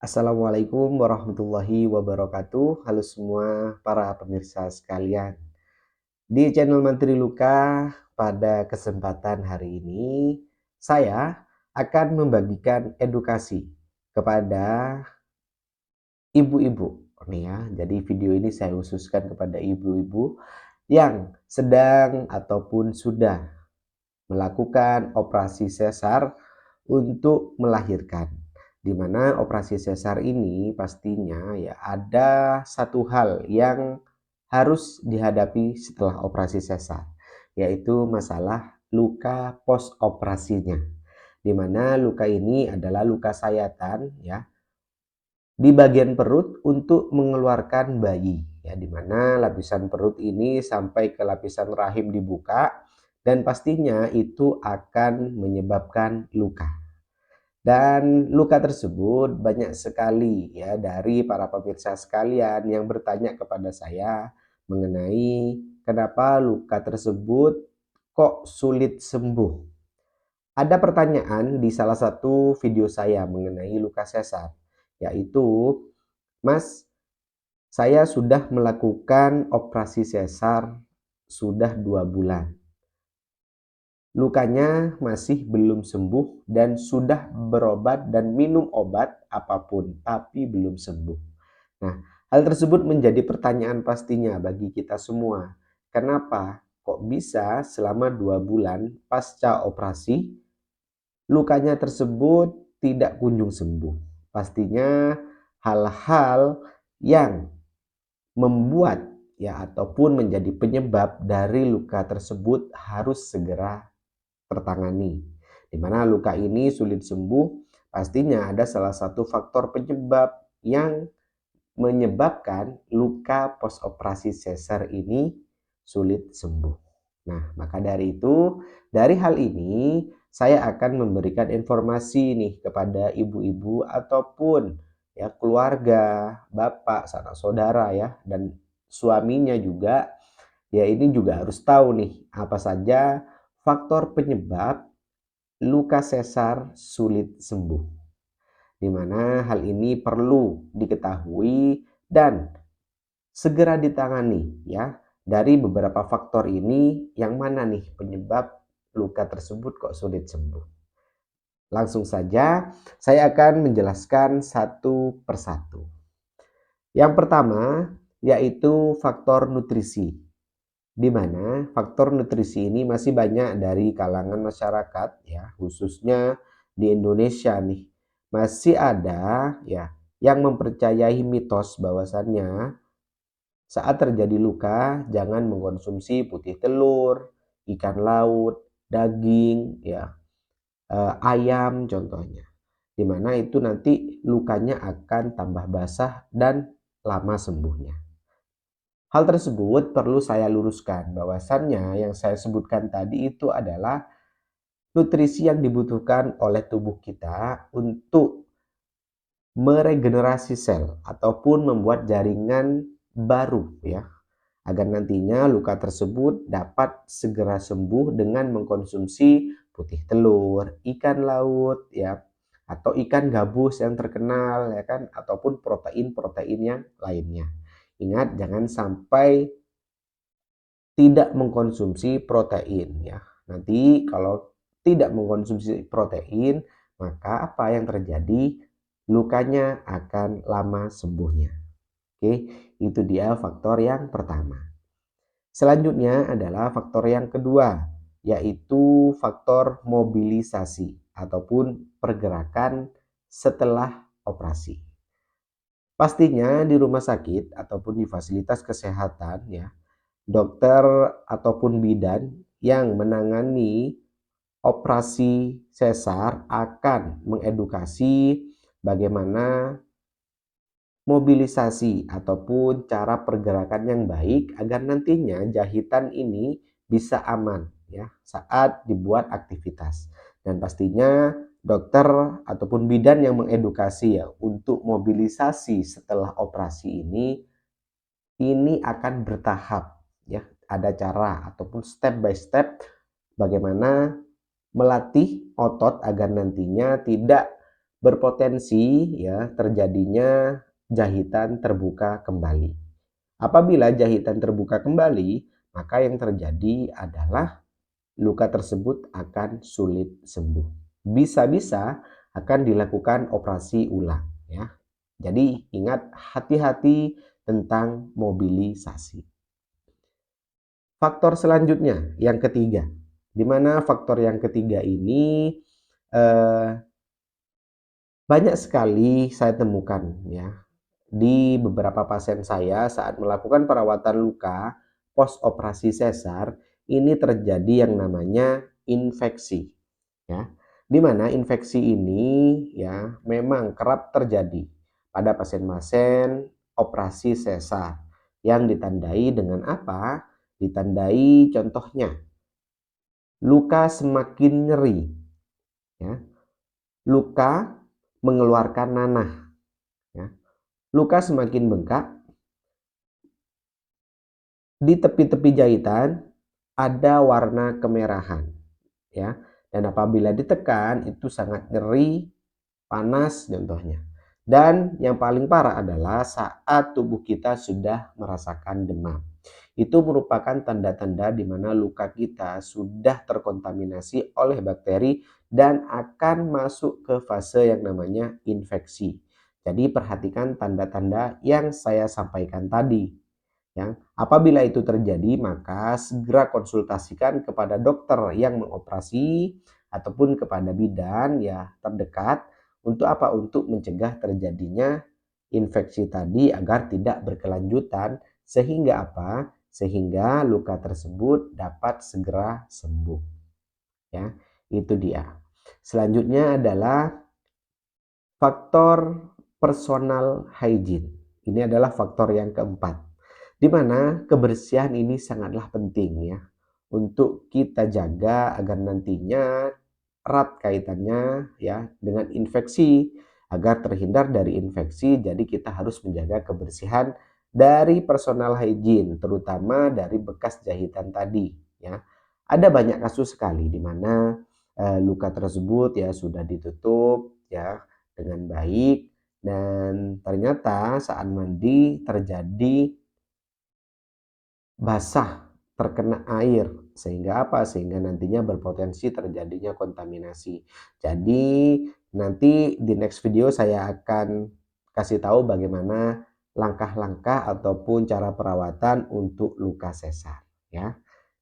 Assalamualaikum warahmatullahi wabarakatuh. Halo semua para pemirsa sekalian. Di channel Mantri Luka, pada kesempatan hari ini saya akan membagikan edukasi kepada ibu-ibu nih ya. Jadi video ini saya khususkan kepada ibu-ibu yang sedang ataupun sudah melakukan operasi sesar untuk melahirkan. Di mana operasi sesar ini pastinya ya ada satu hal yang harus dihadapi setelah operasi sesar, yaitu masalah luka post operasinya. Di mana luka ini adalah luka sayatan ya di bagian perut untuk mengeluarkan bayi ya, di mana lapisan perut ini sampai ke lapisan rahim dibuka dan pastinya itu akan menyebabkan luka. Dan luka tersebut banyak sekali ya dari para pemirsa sekalian yang bertanya kepada saya mengenai kenapa luka tersebut kok sulit sembuh. Ada pertanyaan di salah satu video saya mengenai luka sesar, yaitu, "Mas, saya sudah melakukan operasi sesar sudah 2 bulan. Lukanya masih belum sembuh dan sudah berobat dan minum obat apapun, tapi belum sembuh." Nah, hal tersebut menjadi pertanyaan pastinya bagi kita semua. Kenapa kok bisa selama 2 bulan pasca operasi lukanya tersebut tidak kunjung sembuh? Pastinya hal-hal yang membuat ya ataupun menjadi penyebab dari luka tersebut harus segera tertangani. Di mana luka ini sulit sembuh, pastinya ada salah satu faktor penyebab yang menyebabkan luka post-operasi sesar ini sulit sembuh. Nah, maka dari itu, dari hal ini saya akan memberikan informasi nih kepada ibu-ibu ataupun ya keluarga, bapak, sanak saudara ya dan suaminya juga. Ya ini juga harus tahu nih apa saja faktor penyebab luka sesar sulit sembuh, di mana hal ini perlu diketahui dan segera ditangani ya. Dari beberapa faktor ini yang mana nih penyebab luka tersebut kok sulit sembuh? Langsung saja saya akan menjelaskan satu persatu. Yang pertama yaitu faktor nutrisi, di mana faktor nutrisi ini masih banyak dari kalangan masyarakat ya, khususnya di Indonesia nih. Masih ada ya yang mempercayai mitos bahwasannya saat terjadi luka jangan mengkonsumsi putih telur, ikan laut, daging ya, ayam contohnya. Di mana itu nanti lukanya akan tambah basah dan lama sembuhnya. Hal tersebut perlu saya luruskan bahwasannya yang saya sebutkan tadi itu adalah nutrisi yang dibutuhkan oleh tubuh kita untuk meregenerasi sel ataupun membuat jaringan baru ya, agar nantinya luka tersebut dapat segera sembuh dengan mengkonsumsi putih telur, ikan laut ya, atau ikan gabus yang terkenal ya kan, ataupun protein-protein yang lainnya. Ingat jangan sampai tidak mengkonsumsi protein ya. Nanti kalau tidak mengkonsumsi protein, maka apa yang terjadi? Lukanya akan lama sembuhnya. Oke, itu dia faktor yang pertama. Selanjutnya adalah faktor yang kedua, yaitu faktor mobilisasi ataupun pergerakan setelah operasi. Pastinya di rumah sakit ataupun di fasilitas kesehatan ya, dokter ataupun bidan yang menangani operasi sesar akan mengedukasi bagaimana mobilisasi ataupun cara pergerakan yang baik agar nantinya jahitan ini bisa aman ya saat dibuat aktivitas. Dan pastinya dokter ataupun bidan yang mengedukasi ya untuk mobilisasi setelah operasi ini akan bertahap ya. Ada cara ataupun step by step bagaimana melatih otot agar nantinya tidak berpotensi ya terjadinya jahitan terbuka kembali. Apabila jahitan terbuka kembali, maka yang terjadi adalah luka tersebut akan sulit sembuh. Bisa-bisa akan dilakukan operasi ulang ya. Jadi ingat, hati-hati tentang mobilisasi. Faktor selanjutnya yang ketiga, di mana faktor yang ketiga ini eh, banyak sekali saya temukan ya di beberapa pasien saya saat melakukan perawatan luka post operasi sesar. Ini terjadi yang namanya infeksi ya, di mana infeksi ini ya memang kerap terjadi pada pasien-pasien operasi sesar yang ditandai dengan apa? Ditandai contohnya luka semakin nyeri ya, luka mengeluarkan nanah ya, luka semakin bengkak, di tepi-tepi jahitan ada warna kemerahan ya, dan apabila ditekan itu sangat nyeri, panas contohnya. Dan yang paling parah adalah saat tubuh kita sudah merasakan demam. Itu merupakan tanda-tanda di mana luka kita sudah terkontaminasi oleh bakteri dan akan masuk ke fase yang namanya infeksi. Jadi perhatikan tanda-tanda yang saya sampaikan tadi. Ya, apabila itu terjadi, maka segera konsultasikan kepada dokter yang mengoperasi ataupun kepada bidan ya terdekat. Untuk apa? Untuk mencegah terjadinya infeksi tadi agar tidak berkelanjutan, sehingga apa? Sehingga luka tersebut dapat segera sembuh. Ya, itu dia. Selanjutnya adalah faktor personal hygiene. Ini adalah faktor yang keempat, di mana kebersihan ini sangatlah penting ya untuk kita jaga agar nantinya erat kaitannya ya dengan infeksi. Agar terhindar dari infeksi, jadi kita harus menjaga kebersihan dari personal hygiene, terutama dari bekas jahitan tadi ya. Ada banyak kasus sekali di mana luka tersebut ya sudah ditutup ya dengan baik, dan ternyata saat mandi terjadi basah, terkena air, sehingga apa? Sehingga nantinya berpotensi terjadinya kontaminasi. Jadi nanti di next video saya akan kasih tahu bagaimana langkah-langkah ataupun cara perawatan untuk luka sesar ya.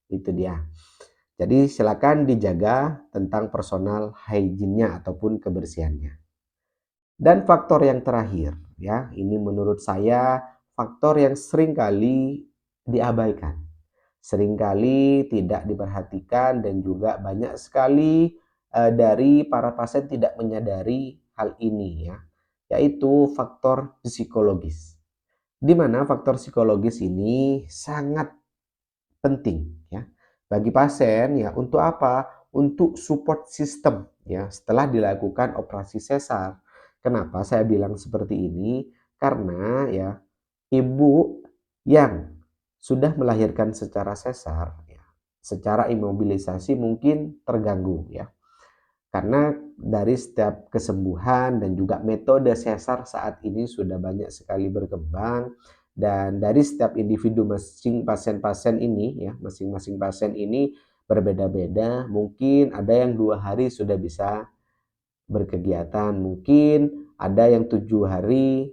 Itu dia. Jadi silakan dijaga tentang personal hygiene-nya ataupun kebersihannya. Dan faktor yang terakhir ya, ini menurut saya faktor yang sering kali diabaikan, seringkali tidak diperhatikan, dan juga banyak sekali dari para pasien tidak menyadari hal ini ya, yaitu faktor psikologis. Di mana faktor psikologis ini sangat penting ya bagi pasien ya, untuk apa? Untuk support system ya setelah dilakukan operasi sesar. Kenapa saya bilang seperti ini? Karena ya ibu yang sudah melahirkan secara sesar ya, secara imobilisasi mungkin terganggu ya. Karena dari setiap kesembuhan dan juga metode sesar saat ini sudah banyak sekali berkembang, dan dari setiap individu masing pasien-pasien ini ya, masing-masing pasien ini berbeda-beda. Mungkin ada yang 2 hari sudah bisa berkegiatan, mungkin ada yang 7 hari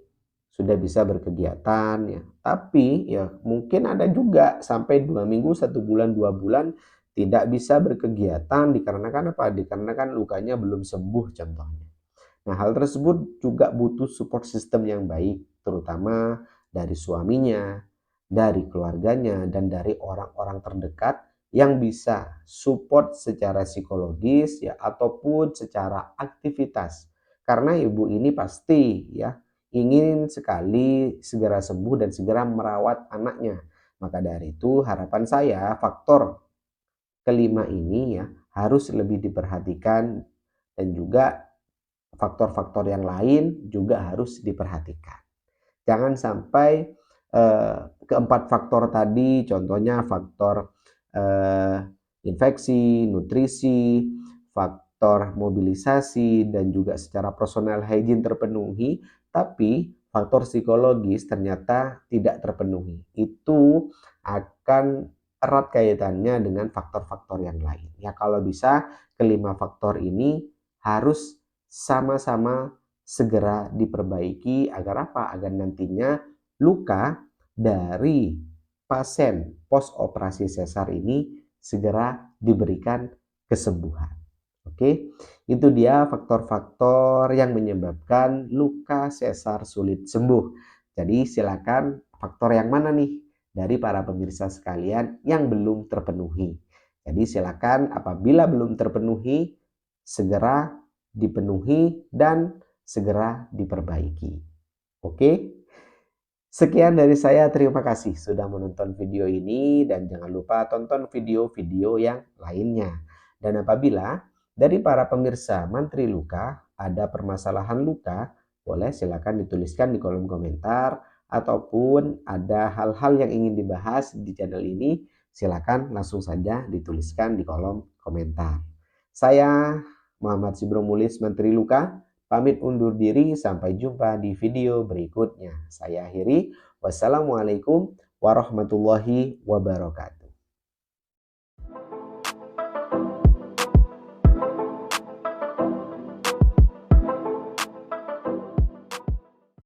sudah bisa berkegiatan ya. Tapi ya mungkin ada juga sampai 2 minggu, 1 bulan, 2 bulan tidak bisa berkegiatan dikarenakan apa? Dikarenakan lukanya belum sembuh contohnya. Nah, hal tersebut juga butuh support system yang baik, terutama dari suaminya, dari keluarganya, dan dari orang-orang terdekat yang bisa support secara psikologis ya ataupun secara aktivitas. Karena ibu ini pasti ya ingin sekali segera sembuh dan segera merawat anaknya. Maka dari itu harapan saya faktor kelima ini ya harus lebih diperhatikan, dan juga faktor-faktor yang lain juga harus diperhatikan. Jangan sampai keempat faktor tadi, contohnya faktor infeksi, nutrisi, faktor mobilisasi dan juga secara personal hygiene terpenuhi, tapi faktor psikologis ternyata tidak terpenuhi. Itu akan erat kaitannya dengan faktor-faktor yang lain. Ya, kalau bisa kelima faktor ini harus sama-sama segera diperbaiki agar apa? Agar nantinya luka dari pasien post operasi sesar ini segera diberikan kesembuhan. Oke, itu dia faktor-faktor yang menyebabkan luka sesar sulit sembuh. Jadi silakan faktor yang mana nih dari para pemirsa sekalian yang belum terpenuhi. Jadi silakan apabila belum terpenuhi segera dipenuhi dan segera diperbaiki. Oke? Sekian dari saya, terima kasih sudah menonton video ini dan jangan lupa tonton video-video yang lainnya. Dan apabila dari para pemirsa Mantri Luka ada permasalahan luka, boleh silakan dituliskan di kolom komentar ataupun ada hal-hal yang ingin dibahas di channel ini, silakan langsung saja dituliskan di kolom komentar. Saya Muhammad Sibromulis Mantri Luka pamit undur diri, sampai jumpa di video berikutnya. Saya akhiri. Wassalamualaikum warahmatullahi wabarakatuh.